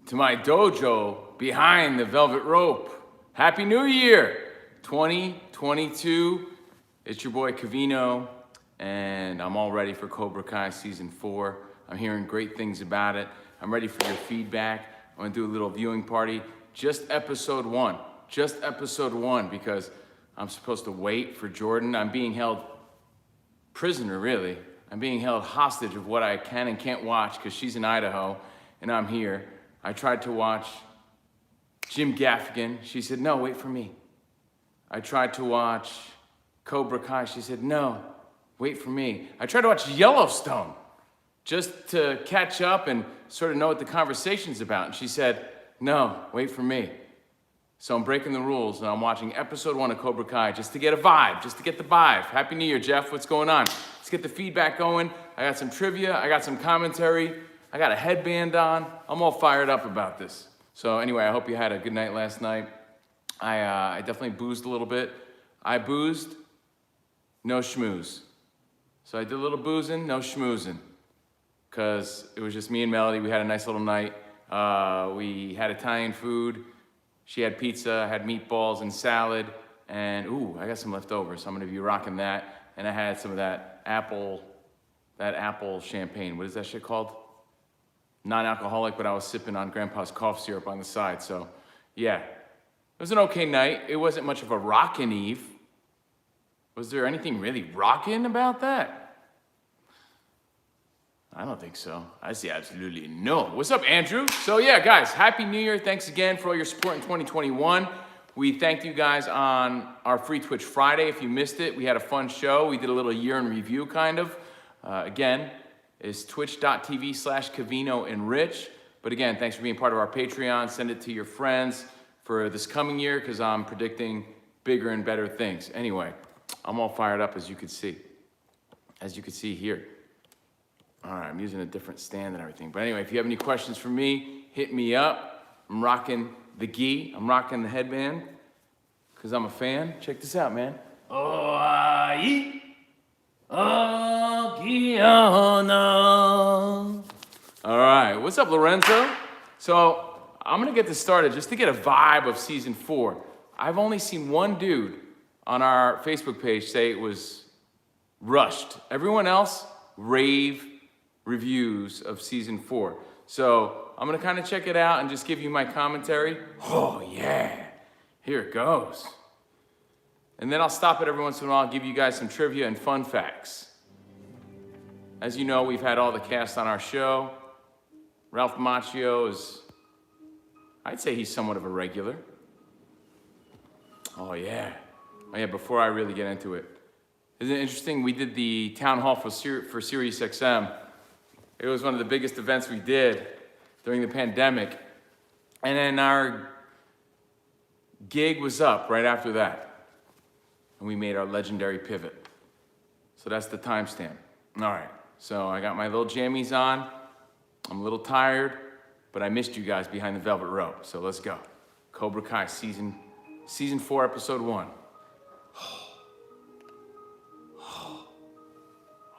to my dojo behind the velvet rope. Happy New Year, 2022. It's your boy Covino, and I'm all ready for Cobra Kai Season 4. I'm hearing great things about it. I'm ready for your feedback. I'm gonna do a little viewing party. Just episode one, because I'm supposed to wait for Jordan. I'm being held prisoner, really. I'm being held hostage of what I can and can't watch because she's in Idaho and I'm here. I tried to watch Jim Gaffigan. She said, no, wait for me. I tried to watch Cobra Kai. She said, no, wait for me. I tried to watch Yellowstone just to catch up and sort of know what the conversation's about. And she said, no, wait for me. So I'm breaking the rules and I'm watching episode 1 of Cobra Kai just to get a vibe, just to get the vibe. Happy New Year, Jeff. What's going on? Let's get the feedback going. I got some trivia. I got some commentary. I got a headband on. I'm all fired up about this. So anyway, I hope you had a good night last night. I definitely boozed a little bit. I boozed, no schmooze. So I did a little boozing, no schmoozing. Because it was just me and Melody. We had a nice little night. We had Italian food. She had pizza, I had meatballs and salad. And ooh, I got some leftovers, so I'm gonna be rocking that. And I had some of that apple champagne. What is that shit called? Non-alcoholic, but I was sipping on Grandpa's cough syrup on the side. So yeah, it was an okay night. It wasn't much of a rockin' eve. Was there anything really rockin' about that? I don't think so. I say absolutely no. What's up, Andrew? So yeah, guys, Happy New Year. Thanks again for all your support in 2021. We thanked you guys on our free Twitch Friday. If you missed it, we had a fun show. We did a little year in review, kind of. Again, it's twitch.tv/Covino and Rich. But again, thanks for being part of our Patreon. Send it to your friends for this coming year because I'm predicting bigger and better things. Anyway, I'm all fired up as you can see. As you can see here. All right, I'm using a different stand and everything. But anyway, if you have any questions for me, hit me up. I'm rocking the gi. I'm rocking the headband because I'm a fan. Check this out, man. All right, what's up, Lorenzo? So I'm gonna get this started just to get a vibe of season 4. I've only seen one dude on our Facebook page say it was rushed. Everyone else, rave reviews of season 4. So I'm gonna kind of check it out and just give you my commentary. Oh yeah, here it goes. And then I'll stop it every once in a while, give you guys some trivia and fun facts. As you know, we've had all the cast on our show. Ralph Macchio is, I'd say he's somewhat of a regular. Oh yeah, before I really get into it. Isn't it interesting? We did the town hall for Sirius XM. It was one of the biggest events we did during the pandemic. And then our gig was up right after that. And we made our legendary pivot. So that's the timestamp. All right, so I got my little jammies on. I'm a little tired, but I missed you guys behind the velvet rope. So let's go. Cobra Kai season 4, episode 1.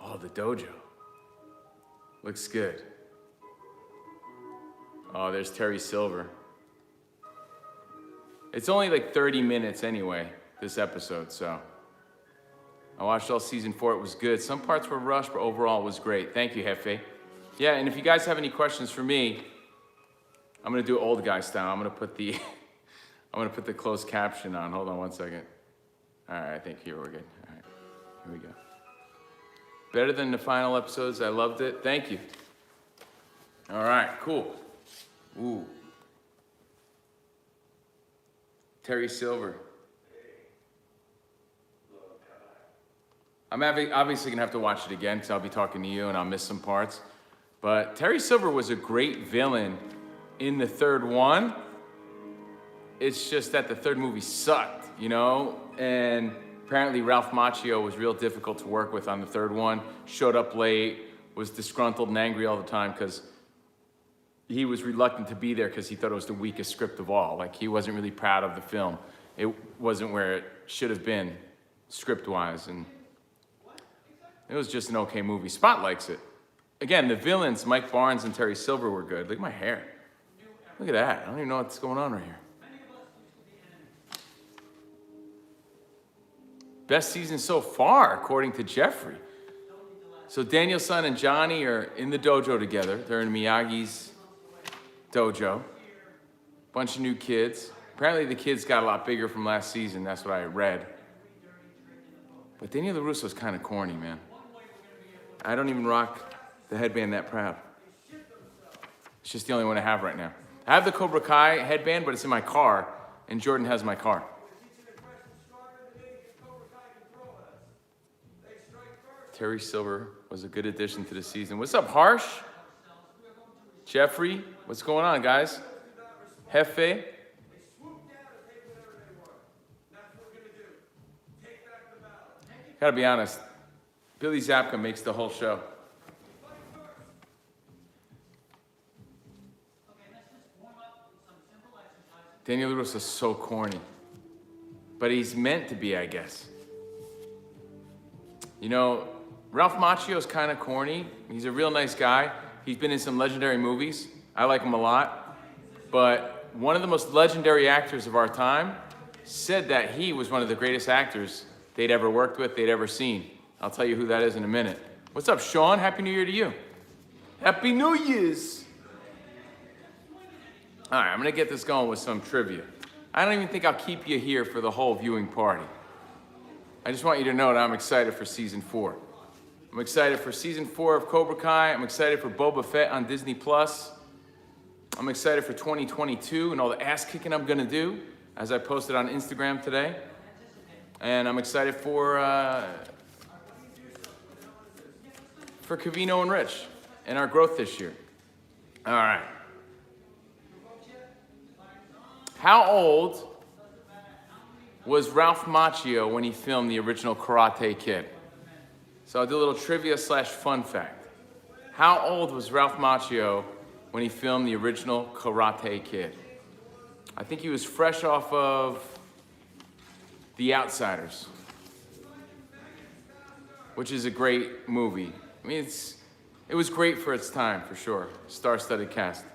Oh, the dojo. Looks good. Oh, there's Terry Silver. It's only like 30 minutes anyway, this episode, so. I watched all season 4, it was good. Some parts were rushed, but overall it was great. Thank you, Hefe. Yeah, and if you guys have any questions for me, I'm gonna do old guy style. I'm gonna put the closed caption on. Hold on one second. All right, I think here we're good. All right, here we go. Better than the final episodes. I loved it. Thank you. All right, cool. Ooh. Terry Silver. I'm obviously going to have to watch it again because I'll be talking to you and I'll miss some parts. But Terry Silver was a great villain in the third one. It's just that the third movie sucked, you know? And apparently Ralph Macchio was real difficult to work with on the third one. Showed up late, was disgruntled and angry all the time because he was reluctant to be there because he thought it was the weakest script of all. Like, he wasn't really proud of the film. It wasn't where it should have been script-wise, and it was just an okay movie. Spot likes it. Again, the villains, Mike Barnes and Terry Silver, were good. Look at my hair. Look at that. I don't even know what's going on right here. Best season so far, according to Jeffrey. So Daniel-san and Johnny are in the dojo together. They're in Miyagi's dojo. Bunch of new kids. Apparently the kids got a lot bigger from last season. That's what I read. But Daniel LaRusso's kind of corny, man. I don't even rock the headband that proud. It's just the only one I have right now. I have the Cobra Kai headband, but it's in my car, and Jordan has my car. Terry Silver was a good addition to the season. What's up, Harsh? Jeffrey, what's going on, guys? Hefe? Gotta be honest, Billy Zabka makes the whole show. Daniel LaRusso is so corny. But he's meant to be, I guess. You know, Ralph Macchio's kind of corny. He's a real nice guy. He's been in some legendary movies. I like him a lot. But one of the most legendary actors of our time said that he was one of the greatest actors they'd ever worked with, they'd ever seen. I'll tell you who that is in a minute. What's up, Sean? Happy New Year to you. Happy New Year's. All right, I'm gonna get this going with some trivia. I don't even think I'll keep you here for the whole viewing party. I just want you to know that I'm excited for season 4. I'm excited for season 4 of Cobra Kai. I'm excited for Boba Fett on Disney+. I'm excited for 2022 and all the ass kicking I'm gonna do, as I posted on Instagram today. And I'm excited for Covino and Rich and our growth this year. All right. How old was Ralph Macchio when he filmed the original Karate Kid? So I'll do a little trivia / fun fact. How old was Ralph Macchio when he filmed the original Karate Kid? I think he was fresh off of The Outsiders, which is a great movie. I mean, it was great for its time, for sure. Star-studded cast.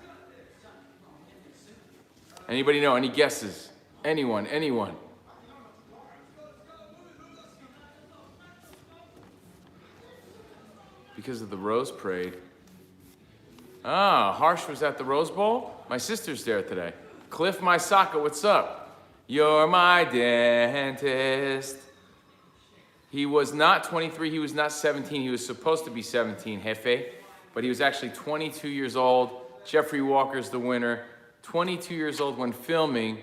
Anybody know? Any guesses? Anyone? Because of the Rose Parade. Ah, Harsh was at the Rose Bowl? My sister's there today. Cliff Maisaka, what's up? You're my dentist. He was not 23, he was not 17. He was supposed to be 17, Jefe. But he was actually 22 years old. Jeffrey Walker's the winner. 22 years old when filming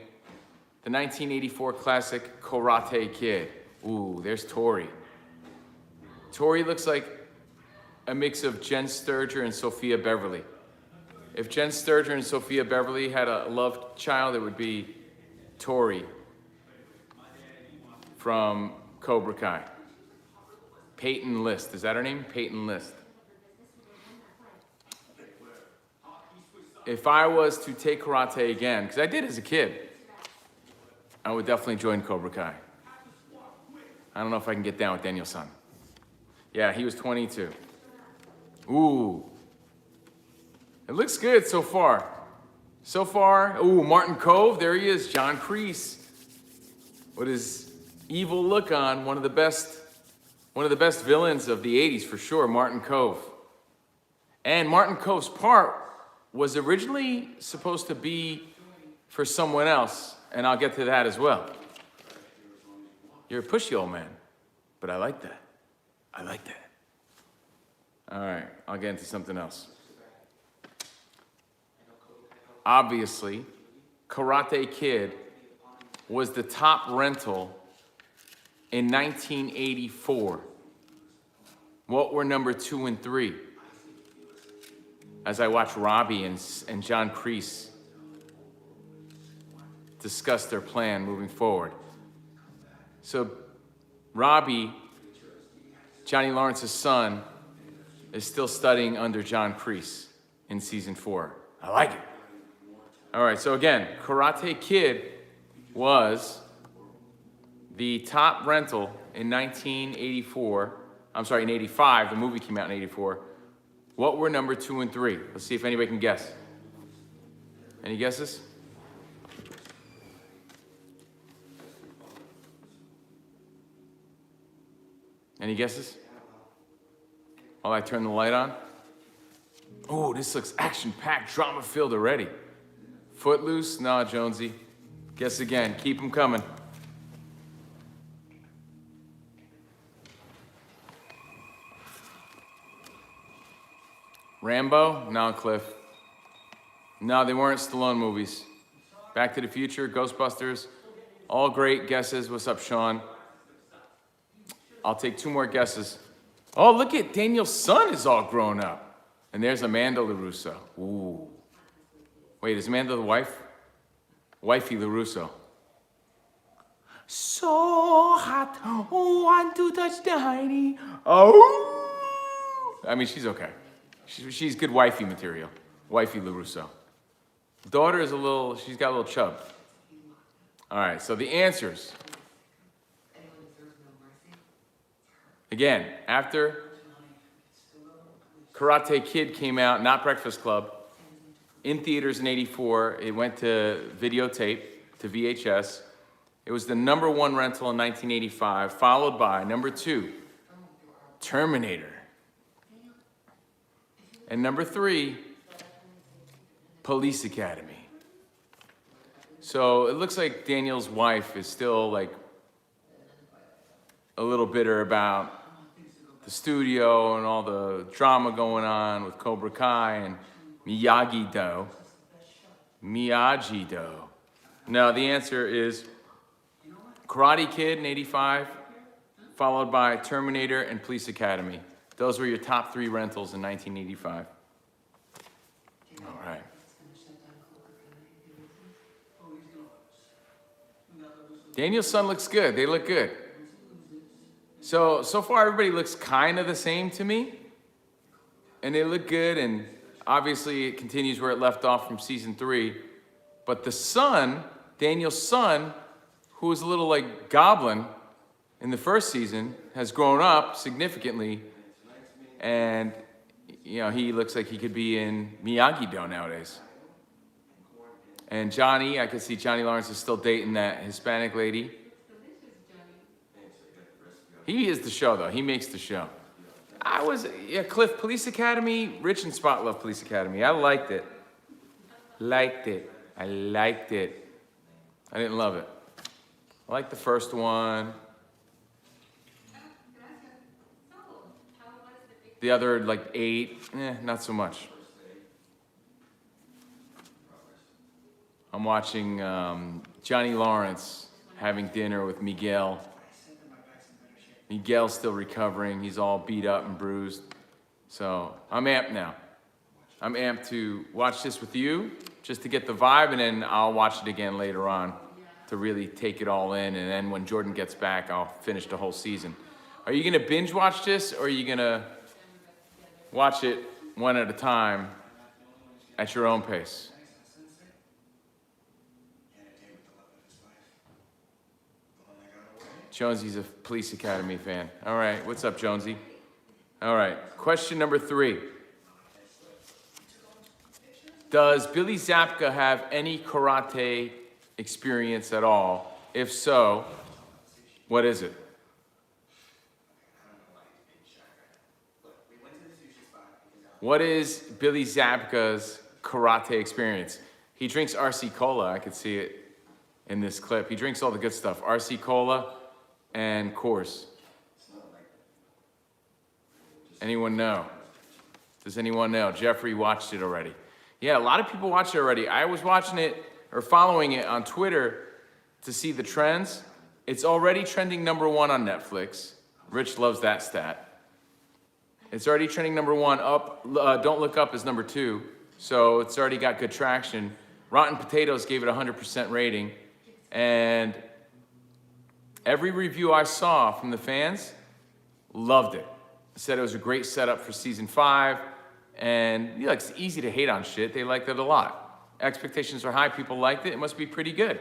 the 1984 classic Karate Kid. Ooh, there's Tori. Tori looks like a mix of Jen Sturger and Sophia Beverly. If Jen Sturger and Sophia Beverly had a love child, it would be Tori from Cobra Kai. Peyton List, is that her name? Peyton List. If I was to take karate again, because I did as a kid, I would definitely join Cobra Kai. I don't know if I can get down with Daniel-san. Yeah, he was 22. Ooh. It looks good so far. Ooh, Martin Cove, there he is, John Kreese. With his evil look on, one of the best villains of the 80s for sure, Martin Cove. And Martin Cove's part was originally supposed to be for someone else, and I'll get to that as well. You're a pushy old man, but I like that. All right, I'll get into something else. Obviously, Karate Kid was the top rental in 1984. What were number 2 and 3? As I watch Robbie and John Kreese discuss their plan moving forward. So Robbie, Johnny Lawrence's son, is still studying under John Kreese in season 4. I like it. All right, so again, Karate Kid was the top rental in 1984. I'm sorry, in 85. The movie came out in 84. What were number 2 and 3? Let's see if anybody can guess. Any guesses? Any guesses? While I turn the light on? Oh, this looks action-packed, drama-filled already. Footloose? Nah, Jonesy. Guess again. Keep them coming. Rambo? No, Cliff. No, they weren't Stallone movies. Back to the Future, Ghostbusters, all great guesses. What's up, Sean? I'll take 2 more guesses. Oh, look at Daniel's son is all grown up. And there's Amanda LaRusso. Ooh. Wait, is Amanda the wife? Wifey LaRusso. So hot, want to touch the hiney. Oh. I mean, she's okay. She's good wifey material. Wifey LaRusso. Daughter is she's got a little chub. All right, so the answers. Again, after Karate Kid came out, not Breakfast Club, in theaters in '84, it went to videotape, to VHS. It was the #1 rental in 1985, followed by #2, Terminator. And #3, Police Academy. So it looks like Daniel's wife is still like a little bitter about the studio and all the drama going on with Cobra Kai and Miyagi-Do. Miyagi-Do. No, the answer is Karate Kid in '85, followed by Terminator and Police Academy. Those were your top 3 rentals in 1985. All right. Daniel's son looks good. They look good. So far everybody looks kind of the same to me. And they look good, and obviously it continues where it left off from season 3. But the son, Daniel's son, who was a little like Goblin in the first season, has grown up significantly. And, you know, he looks like he could be in Miyagi-Do nowadays. And Johnny, I could see Johnny Lawrence is still dating that Hispanic lady. He is the show, though. He makes the show. Cliff, Police Academy, Rich and Spot love Police Academy. I liked it. I liked it. I didn't love it. I liked the first one. The other, like 8, not so much. I'm watching Johnny Lawrence having dinner with Miguel. Miguel's still recovering. He's all beat up and bruised. So I'm amped now. I'm amped to watch this with you just to get the vibe, and then I'll watch it again later on to really take it all in. And then when Jordan gets back, I'll finish the whole season. Are you gonna binge watch this, or are you gonna watch it one at a time at your own pace? Jonesy's a Police Academy fan. All right, what's up, Jonesy? All right, question number 3. Does Billy Zabka have any karate experience at all? If so, what is it? What is Billy Zabka's karate experience? He drinks RC Cola. I could see it in this clip. He drinks all the good stuff. RC Cola and Coors. Anyone know? Does anyone know? Jeffrey watched it already. Yeah, a lot of people watched it already. I was watching it or following it on Twitter to see the trends. It's already trending #1 on Netflix. Rich loves that stat. It's already trending #1. Up, Don't Look Up is #2. So it's already got good traction. Rotten Potatoes gave it a 100% rating. And every review I saw from the fans loved it. Said it was a great setup for season 5. And it's easy to hate on shit. They liked it a lot. Expectations are high. People liked it. It must be pretty good.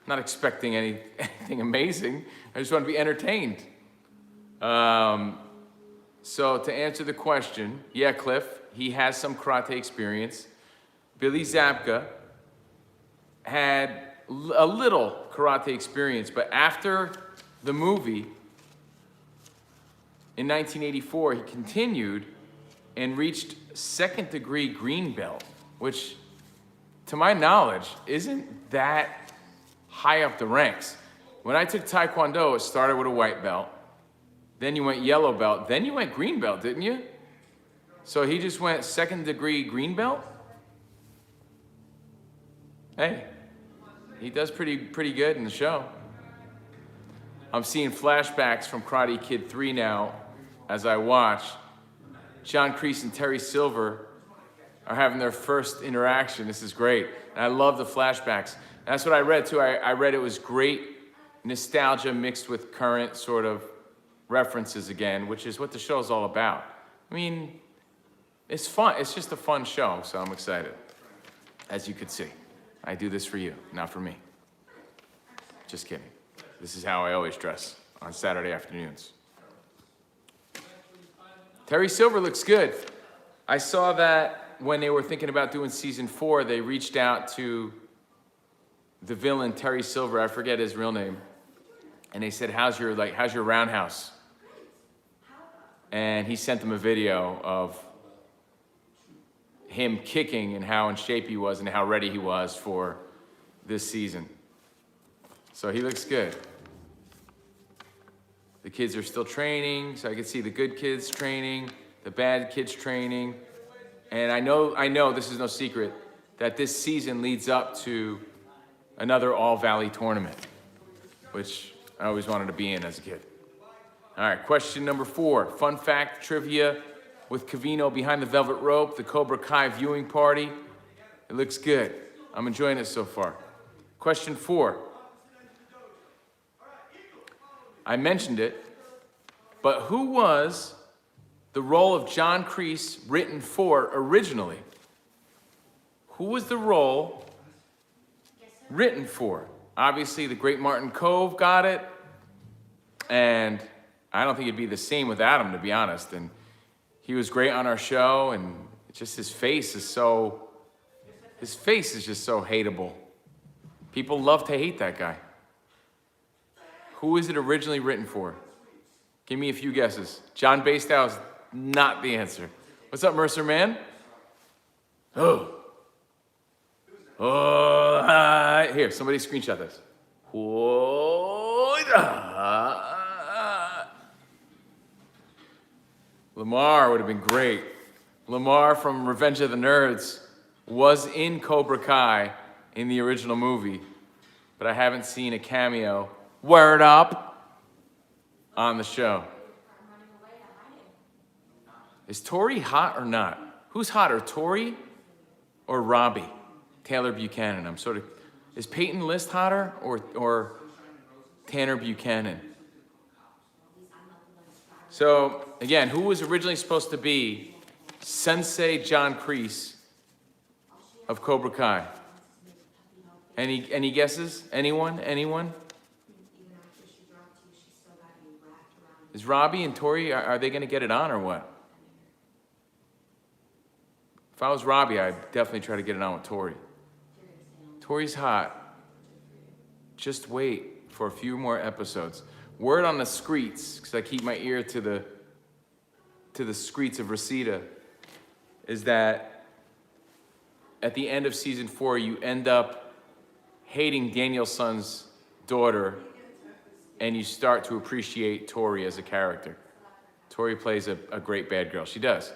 Not expecting anything amazing. I just want to be entertained. So to answer the question, yeah, Cliff, he has some karate experience. Billy Zabka had a little karate experience, but after the movie in 1984, he continued and reached second degree green belt, which to my knowledge isn't that high up the ranks. When I took Taekwondo, it started with a white belt, then you went yellow belt, then you went green belt, didn't you? So he just went second degree green belt? Hey, he does pretty good in the show. I'm seeing flashbacks from Karate Kid 3 now as I watch. John Kreese and Terry Silver are having their first interaction. This is great. And I love the flashbacks. And that's what I read too. I read it was great nostalgia mixed with current sort of references again, which is what the show's all about. I mean, it's fun. It's just a fun show, so I'm excited. As you could see, I do this for you, not for me. Just kidding. This is how I always dress on Saturday afternoons. Terry Silver looks good. I saw that when they were thinking about doing season 4, they reached out to the villain, Terry Silver, I forget his real name, and they said, how's your roundhouse? And he sent them a video of him kicking and how in shape he was and how ready he was for this season. So he looks good. The kids are still training, so I can see the good kids training, the bad kids training. And I know this is no secret, that this season leads up to another All-Valley tournament, which I always wanted to be in as a kid. All right, question number 4. Fun fact trivia with Covino behind the velvet rope, the Cobra Kai viewing party. It looks good. I'm enjoying it so far. Question 4. I mentioned it, but who was the role of John Kreese written for originally? Who was the role written for? Obviously, the great Martin Kove got it, and I don't think it'd be the same without him, to be honest. And he was great on our show, and just his face is just so hateable. People love to hate that guy. Who is it originally written for? Give me a few guesses. John Bastow is not the answer. What's up, Mercer man? Oh. Here, somebody screenshot this. Lamar would have been great. Lamar from Revenge of the Nerds was in Cobra Kai in the original movie, but I haven't seen a cameo, word up, on the show. Is Tori hot or not? Who's hotter, Tori or Robbie? Taylor Buchanan. Is Peyton List hotter or Tanner Buchanan? So, again, who was originally supposed to be Sensei John Kreese of Cobra Kai? Any guesses? Anyone? Is Robbie and Tori, are they going to get it on or what? If I was Robbie, I'd definitely try to get it on with Tori. Tori's hot. Just wait for a few more episodes. Word on the screets, because I keep my ear to the screets of Reseda, is that at the end of season 4, you end up hating Daniel-san's daughter, and you start to appreciate Tori as a character. Tori plays a great bad girl. She does.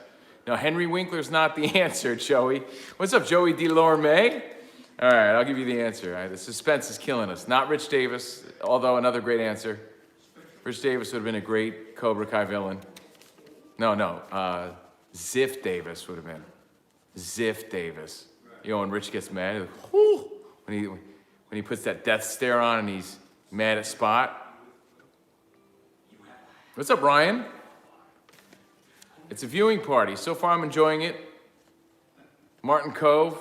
Now, Henry Winkler's not the answer, Joey. What's up, Joey DeLorme? All right, I'll give you the answer. All right, the suspense is killing us. Not Rich Davis, although another great answer. Rich Davis would have been a great Cobra Kai villain. No, Ziff Davis would have been. Ziff Davis. You know, when Rich gets mad, like, whoo, when he puts that death stare on and he's mad at Spot. What's up, Ryan? It's a viewing party. So far, I'm enjoying it. Martin Kove,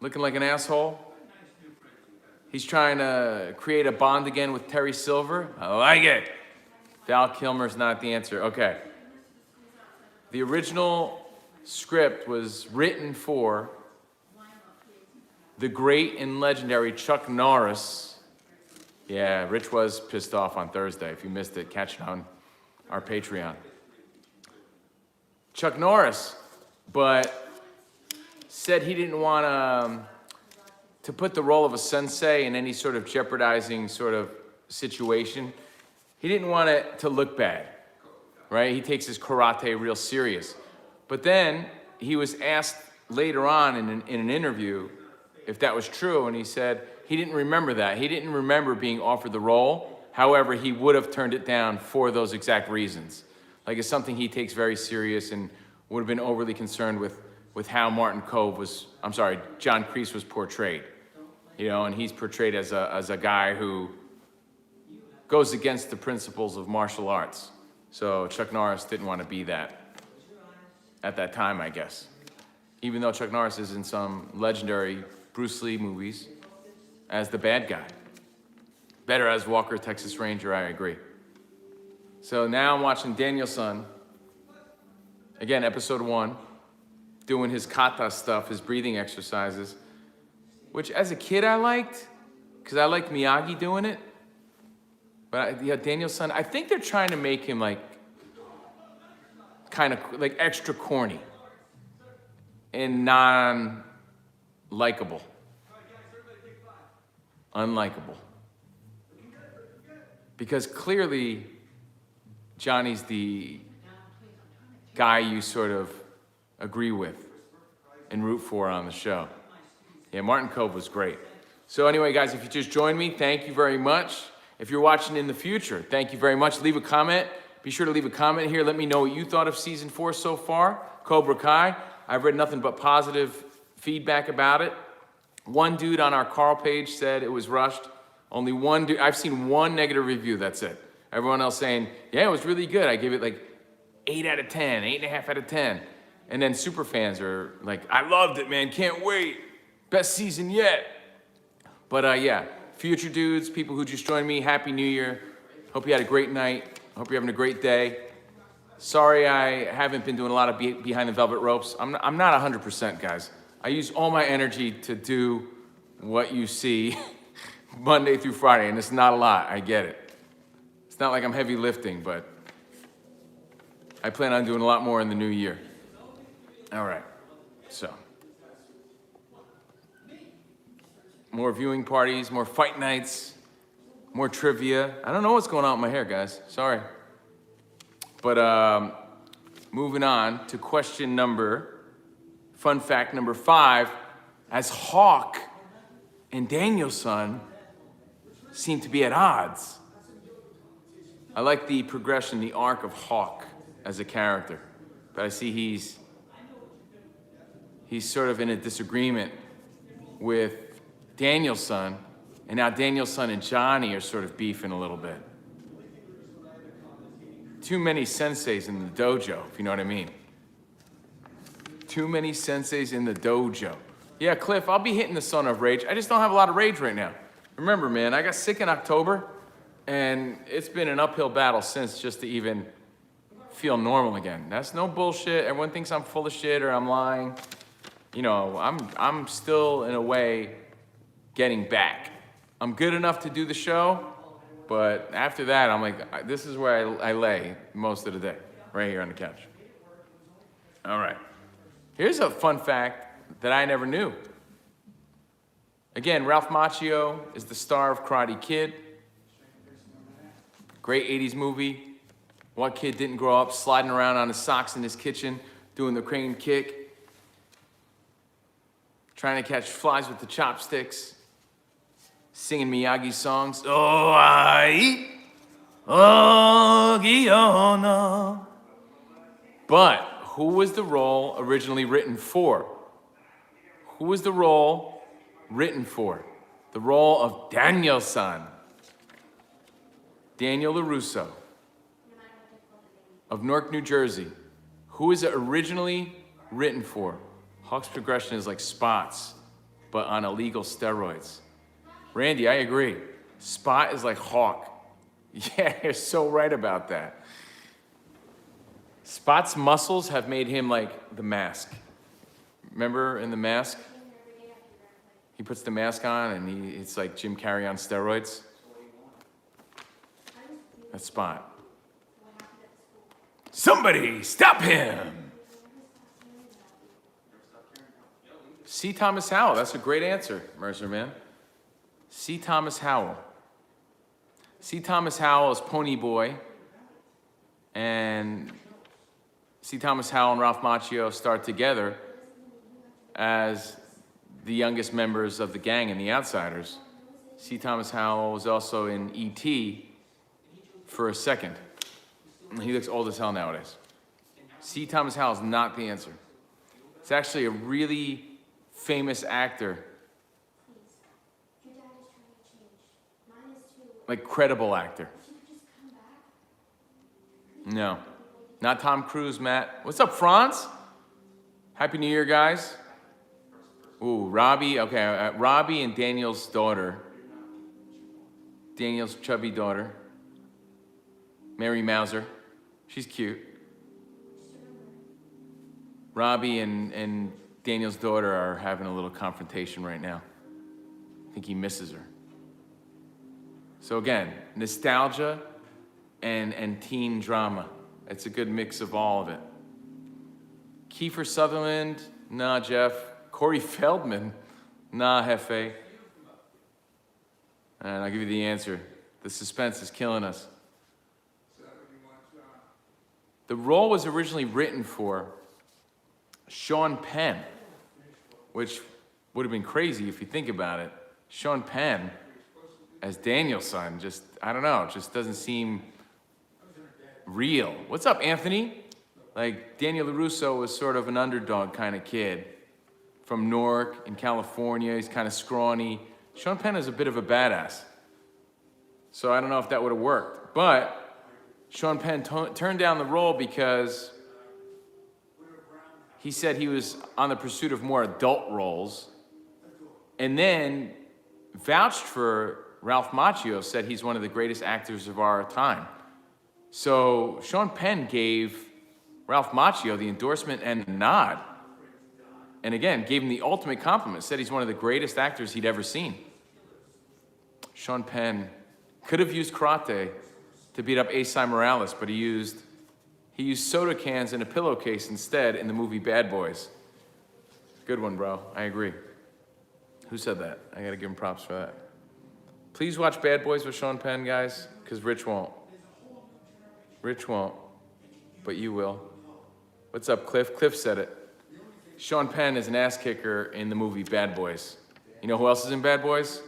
looking like an asshole. He's trying to create a bond again with Terry Silver. I like it. Val Kilmer's not the answer. Okay. The original script was written for the great and legendary Chuck Norris. Yeah, Rich was pissed off on Thursday. If you missed it, catch it on our Patreon. Chuck Norris, but said he didn't want to put the role of a sensei in any sort of jeopardizing sort of situation. He didn't want it to look bad, right? He takes his karate real serious. But then he was asked later on in an interview if that was true, and he said he didn't remember that. He didn't remember being offered the role. However, he would have turned it down for those exact reasons. Like, it's something he takes very serious and would have been overly concerned with how John Kreese was portrayed. You know, and he's portrayed as a guy who goes against the principles of martial arts. So Chuck Norris didn't want to be that at that time, I guess. Even though Chuck Norris is in some legendary Bruce Lee movies as the bad guy. Better as Walker, Texas Ranger, I agree. So now I'm watching Daniel-san, again, episode 1, doing his kata stuff, his breathing exercises, which as a kid I liked, because I liked Miyagi doing it. But yeah, Daniel-san, I think they're trying to make him like, kind of like extra corny and non-likable. Unlikable. Because clearly, Johnny's the guy you sort of agree with and root for on the show. Yeah, Martin Kove was great. So anyway, guys, if you just joined me, thank you very much. If you're watching in the future, thank you very much. Leave a comment. Be sure to leave a comment here. Let me know what you thought of season 4 so far. Cobra Kai. I've read nothing but positive feedback about it. One dude on our Carl page said it was rushed. Only one dude. I've seen one negative review. That's it. Everyone else saying, yeah, it was really good. I give it like 8 out of 10, 8.5 out of 10. And then super fans are like, I loved it, man. Can't wait. Best season yet. But yeah, future dudes, people who just joined me, Happy New Year. Hope you had a great night. Hope you're having a great day. Sorry I haven't been doing a lot of behind the velvet ropes. I'm not 100%, guys. I use all my energy to do what you see Monday through Friday, and it's not a lot. I get it. It's not like I'm heavy lifting, but I plan on doing a lot more in the new year. All right, so. More viewing parties, more fight nights, more trivia. I don't know what's going on with my hair, guys. Sorry. But moving on to fun fact number 5, as Hawk and Daniel-san seem to be at odds. I like the progression, the arc of Hawk as a character, but I see he's sort of in a disagreement with Daniel-san, and now Daniel-san and Johnny are sort of beefing a little bit. Too many senseis in the dojo, if you know what I mean. Too many senseis in the dojo. Yeah, Cliff, I'll be hitting the Son of Rage. I just don't have a lot of rage right now. Remember, man, I got sick in October, and it's been an uphill battle since just to even feel normal again. That's no bullshit. Everyone thinks I'm full of shit or I'm lying. You know, I'm still, in a way, getting back. I'm good enough to do the show, but after that, I'm like, this is where I lay most of the day, right here on the couch. All right. Here's a fun fact that I never knew. Again, Ralph Macchio is the star of Karate Kid. Great 80s movie. What kid didn't grow up sliding around on his socks in his kitchen, doing the crane kick, trying to catch flies with the chopsticks, singing Miyagi songs. Oh, I, oh, Giyona. But who was the role originally written for? Who was the role written for? The role of Daniel-san. Daniel LaRusso of Newark, New Jersey. Who is it originally written for? Hawk's progression is like Spot's, but on illegal steroids. Randy, I agree. Spot is like Hawk. Yeah, you're so right about that. Spot's muscles have made him like the Mask. Remember in The Mask? He puts the mask on and it's like Jim Carrey on steroids. That spot. Somebody stop him! C. Thomas Howell. That's a great answer, Mercer, man. C. Thomas Howell. C. Thomas Howell is Pony Boy. And C. Thomas Howell and Ralph Macchio start together as the youngest members of the gang and the Outsiders. C. Thomas Howell was also in E.T. for a second. He looks old as hell nowadays. C. Thomas Howell is not the answer. It's actually a really famous actor. Like credible actor. No. Not Tom Cruise, Matt. What's up, Franz? Happy New Year, guys. Ooh, Robbie. Okay, Robbie and Daniel's daughter. Daniel's chubby daughter. Mary Mauser. She's cute. Robbie and Daniel's daughter are having a little confrontation right now. I think he misses her. So again, nostalgia and teen drama. It's a good mix of all of it. Kiefer Sutherland, nah, Jeff. Corey Feldman, nah, Hefe. And I'll give you the answer. The suspense is killing us. The role was originally written for Sean Penn, which would have been crazy if you think about it. Sean Penn as Daniel's son, just, I don't know, just doesn't seem real. What's up, Anthony? Like, Daniel LaRusso was sort of an underdog kind of kid from Newark in California. He's kind of scrawny. Sean Penn is a bit of a badass. So I don't know if that would have worked. But Sean Penn turned down the role because he said he was on the pursuit of more adult roles. And then vouched for Ralph Macchio, said he's one of the greatest actors of our time. So Sean Penn gave Ralph Macchio the endorsement and the nod. And again, gave him the ultimate compliment, said he's one of the greatest actors he'd ever seen. Sean Penn could have used karate to beat up Asai Morales, but he used soda cans in a pillowcase instead in the movie Bad Boys. Good one, bro. I agree. Who said that? I gotta give him props for that. Please watch Bad Boys with Sean Penn, guys, because Rich won't. Rich won't, but you will. What's up, Cliff? Cliff said it. Sean Penn is an ass kicker in the movie Bad Boys. You know who else is in Bad Boys?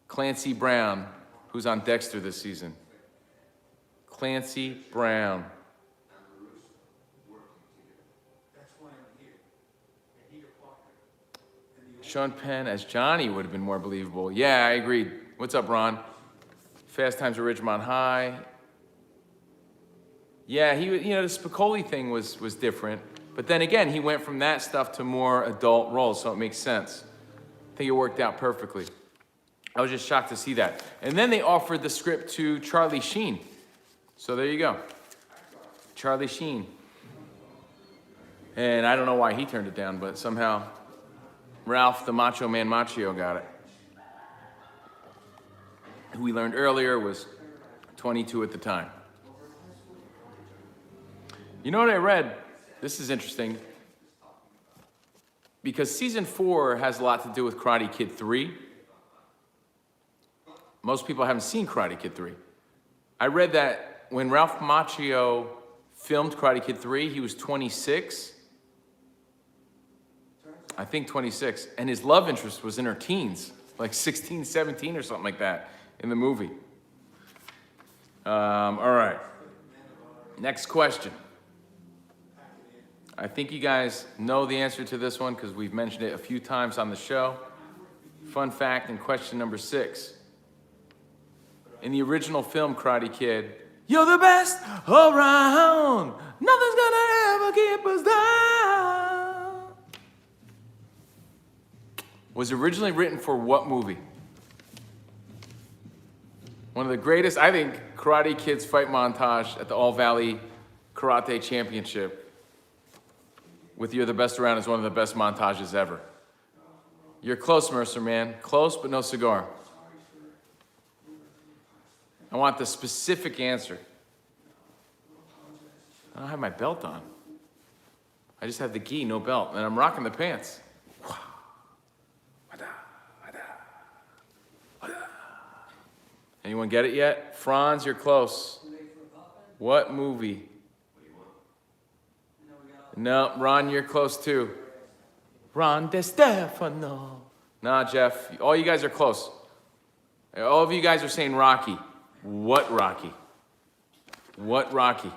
Clancy Brown, who's on Dexter this season. Clancy Brown. Sean Penn as Johnny would have been more believable. Yeah, I agreed. What's up, Ron? Fast Times at Ridgemont High. Yeah, the Spicoli thing was different. But then again, he went from that stuff to more adult roles, so it makes sense. I think it worked out perfectly. I was just shocked to see that. And then they offered the script to Charlie Sheen. So there you go. Charlie Sheen. And I don't know why he turned it down, but somehow Ralph the Macho Man Macchio got it. Who we learned earlier was 22 at the time. You know what I read? This is interesting. Because season 4 has a lot to do with Karate Kid 3. Most people haven't seen Karate Kid 3. I read that when Ralph Macchio filmed Karate Kid 3, he was 26. I think 26. And his love interest was in her teens, like 16, 17 or something like that in the movie. All right. Next question. I think you guys know the answer to this one because we've mentioned it a few times on the show. Fun fact and question number 6. In the original film Karate Kid, you're the best around. Nothing's gonna ever keep us down. Was originally written for what movie? One of the greatest, I think, Karate Kid's fight montage at the All Valley Karate Championship with You're the Best Around is one of the best montages ever. You're close, Mercer, man. Close, but no cigar. I want the specific answer. I don't have my belt on. I just have the gi, no belt, and I'm rocking the pants. Anyone get it yet? Franz, you're close. What movie? No, Ron, you're close too. Ron DeStefano. Nah, Jeff, all you guys are close. All of you guys are saying Rocky. What Rocky? What Rocky?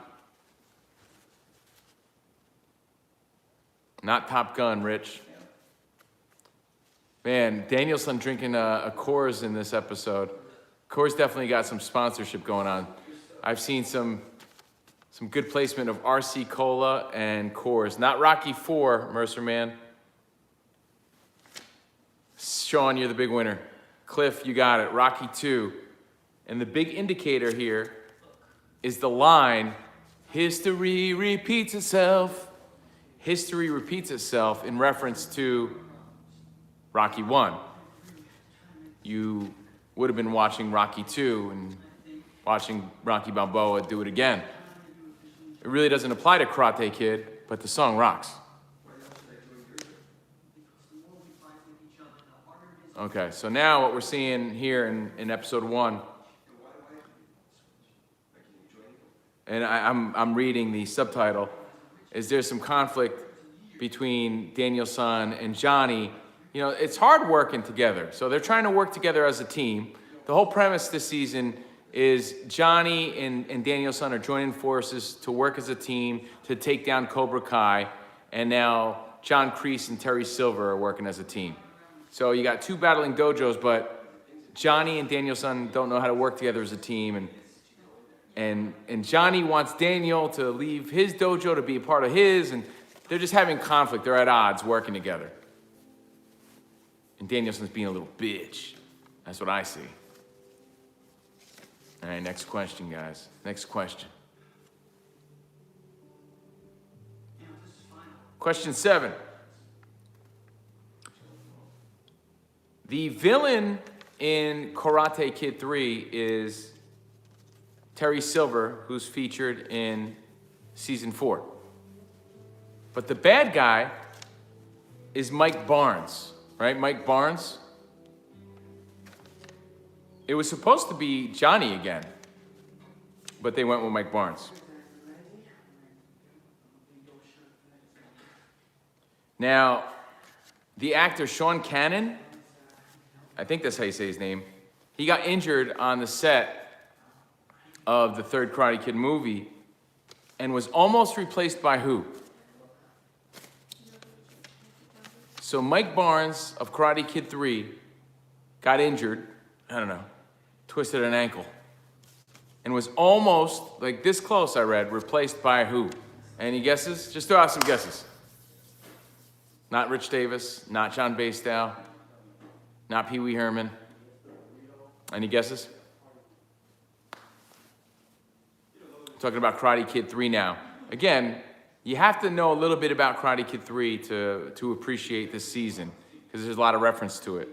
Not Top Gun, Rich. Man, Danielson drinking a Coors in this episode. Coors definitely got some sponsorship going on. I've seen some good placement of RC Cola and Coors. Not Rocky 4, Mercer man. Sean, you're the big winner. Cliff, you got it. Rocky 2. And the big indicator here is the line, history repeats itself. History repeats itself in reference to Rocky 1. You would have been watching Rocky 2 and watching Rocky Balboa do it again. It really doesn't apply to Karate Kid, but the song rocks. Okay, so now what we're seeing here in episode 1, and I'm reading the subtitle, is there's some conflict between Daniel-san and Johnny. You know, it's hard working together. So they're trying to work together as a team. The whole premise this season is Johnny and Daniel-san are joining forces to work as a team to take down Cobra Kai. And now John Kreese and Terry Silver are working as a team. So you got two battling dojos, but Johnny and Daniel-san don't know how to work together as a team. And Johnny wants Daniel to leave his dojo to be a part of his, and they're just having conflict. They're at odds working together. And Danielson's being a little bitch. That's what I see. All right, next question, guys. Next question. Question 7. The villain in Karate Kid 3 is Terry Silver, who's featured in season 4. But the bad guy is Mike Barnes, right? Mike Barnes. It was supposed to be Johnny again, but they went with Mike Barnes. Now, the actor Sean Cannon, I think that's how you say his name, he got injured on the set of the third Karate Kid movie and was almost replaced by who? So Mike Barnes of Karate Kid 3 got injured, I don't know, twisted an ankle, and was almost, like this close I read, replaced by who? Any guesses? Just throw out some guesses. Not Rich Davis, not John Bastow, not Pee Wee Herman. Any guesses? Talking about Karate Kid 3 now. Again, you have to know a little bit about Karate Kid 3 to appreciate this season, because there's a lot of reference to it.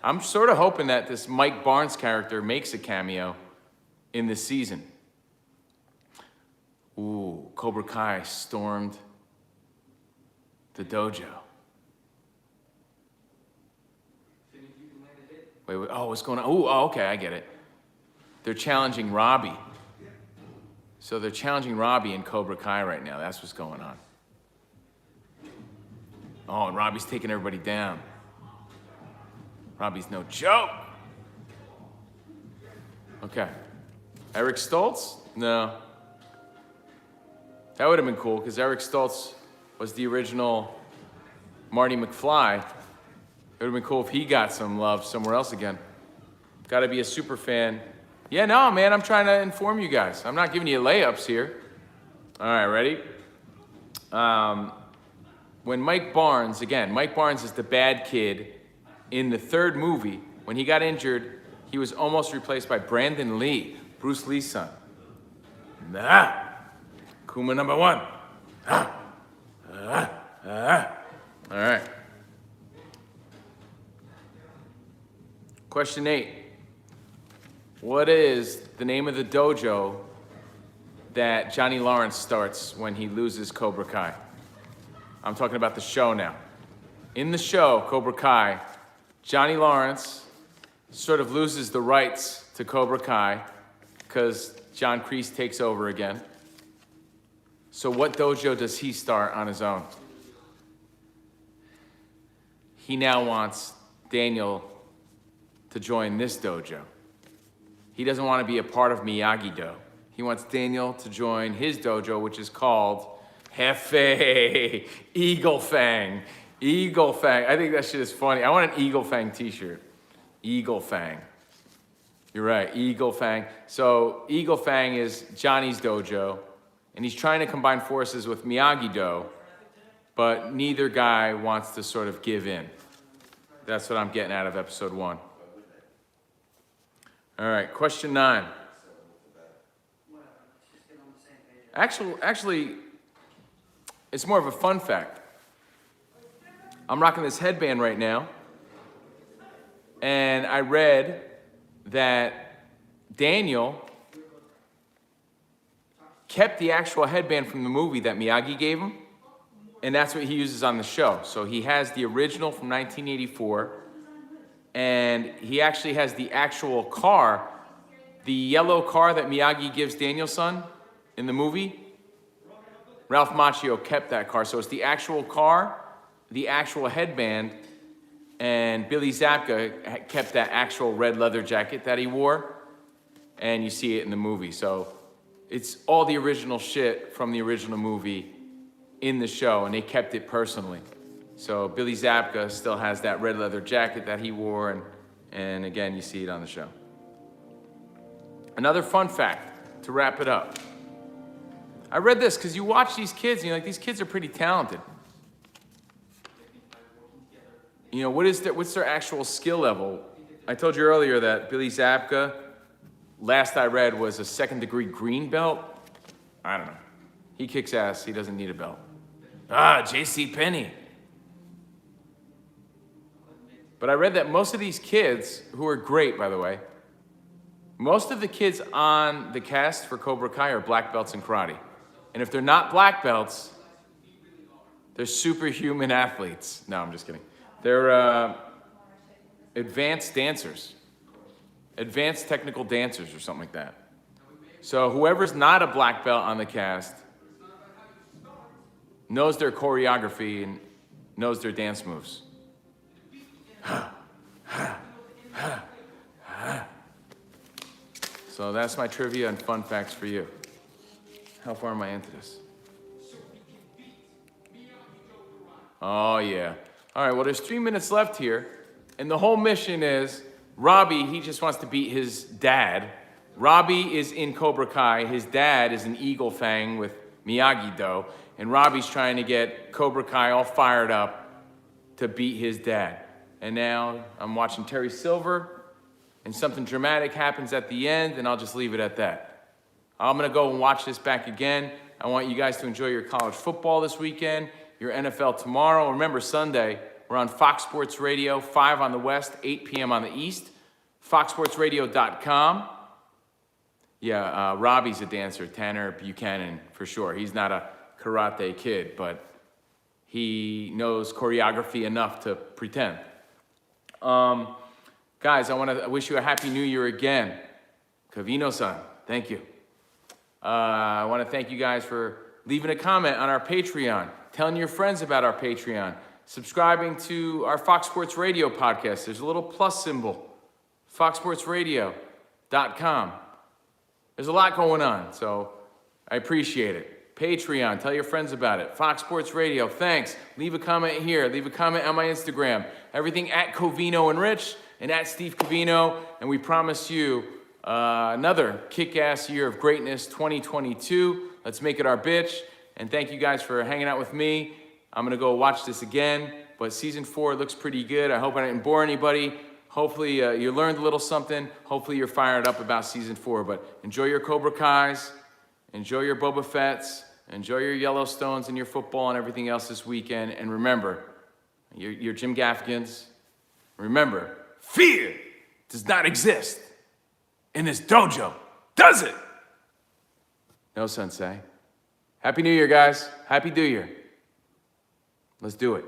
I'm sort of hoping that this Mike Barnes character makes a cameo in this season. Ooh, Cobra Kai stormed the dojo. Wait, oh, what's going on? Ooh, oh, okay, I get it. They're challenging Robbie. So they're challenging Robbie in Cobra Kai right now. That's what's going on. Oh, and Robbie's taking everybody down. Robbie's no joke. Okay. Eric Stoltz? No. That would have been cool, because Eric Stoltz was the original Marty McFly. It would have been cool if he got some love somewhere else again. Got to be a super fan. Yeah, no, man, I'm trying to inform you guys. I'm not giving you layups here. All right, ready? When Mike Barnes, again, Mike Barnes is the bad kid in the third movie. When he got injured, he was almost replaced by Brandon Lee, Bruce Lee's son. Nah, Kuma number 1. All right. Question 8. What is the name of the dojo that Johnny Lawrence starts when he loses Cobra Kai? I'm talking about the show now. In the show, Cobra Kai, Johnny Lawrence sort of loses the rights to Cobra Kai because John Kreese takes over again. So what dojo does he start on his own? He now wants Daniel to join this dojo. He doesn't want to be a part of Miyagi-Do. He wants Daniel to join his dojo, which is called Hefe, Eagle Fang. Eagle Fang. I think that shit is funny. I want an Eagle Fang t-shirt. Eagle Fang. You're right, Eagle Fang. So Eagle Fang is Johnny's dojo, and he's trying to combine forces with Miyagi-Do, but neither guy wants to sort of give in. That's what I'm getting out of episode 1. All right, question 9. Actually, it's more of a fun fact. I'm rocking this headband right now, and I read that Daniel kept the actual headband from the movie that Miyagi gave him, and that's what he uses on the show. So he has the original from 1984, and he actually has the actual car, the yellow car that Miyagi gives Daniel's son in the movie. Ralph Macchio kept that car. So it's the actual car, the actual headband, and Billy Zabka kept that actual red leather jacket that he wore, and you see it in the movie. So it's all the original shit from the original movie in the show, and they kept it personally. So Billy Zabka still has that red leather jacket that he wore, and again, you see it on the show. Another fun fact to wrap it up. I read this because you watch these kids, and you're like, these kids are pretty talented. You know, what's their actual skill level? I told you earlier that Billy Zabka, last I read, was a 2nd-degree green belt. I don't know. He kicks ass. He doesn't need a belt. J.C. Penney. But I read that most of these kids, who are great, by the way, most of the kids on the cast for Cobra Kai are black belts in karate. And if they're not black belts, they're superhuman athletes. No, I'm just kidding. They're advanced dancers, advanced technical dancers or something like that. So whoever's not a black belt on the cast knows their choreography and knows their dance moves. So that's my trivia and fun facts for you. How far am I into this? Oh, yeah. All right, well, there's 3 minutes left here, and the whole mission is Robbie, he just wants to beat his dad. Robbie is in Cobra Kai. His dad is an Eagle Fang with Miyagi-Do, and Robbie's trying to get Cobra Kai all fired up to beat his dad. And now I'm watching Terry Silver, and something dramatic happens at the end, and I'll just leave it at that. I'm going to go and watch this back again. I want you guys to enjoy your college football this weekend, your NFL tomorrow. Remember, Sunday, we're on Fox Sports Radio, 5 on the West, 8 p.m. on the East, foxsportsradio.com. Yeah, Robbie's a dancer, Tanner Buchanan, for sure. He's not a karate kid, but he knows choreography enough to pretend. Guys, I want to wish you a Happy New Year again. Covino-san, thank you. I want to thank you guys for leaving a comment on our Patreon, telling your friends about our Patreon, subscribing to our Fox Sports Radio podcast. There's a little plus symbol, foxsportsradio.com. There's a lot going on, so I appreciate it. Patreon, tell your friends about it. Fox Sports Radio, thanks. Leave a comment here. Leave a comment on my Instagram. Everything at Covino and Rich and at Steve Covino. And we promise you another kick-ass year of greatness, 2022. Let's make it our bitch. And thank you guys for hanging out with me. I'm going to go watch this again. But season 4 looks pretty good. I hope I didn't bore anybody. Hopefully you learned a little something. Hopefully you're fired up about season 4. But enjoy your Cobra Kais. Enjoy your Boba Fett's. Enjoy your Yellowstones and your football and everything else this weekend. And remember, your Jim Gaffigan's. Remember, fear does not exist in this dojo, does it? No, Sensei. Happy New Year, guys. Happy New Year. Let's do it.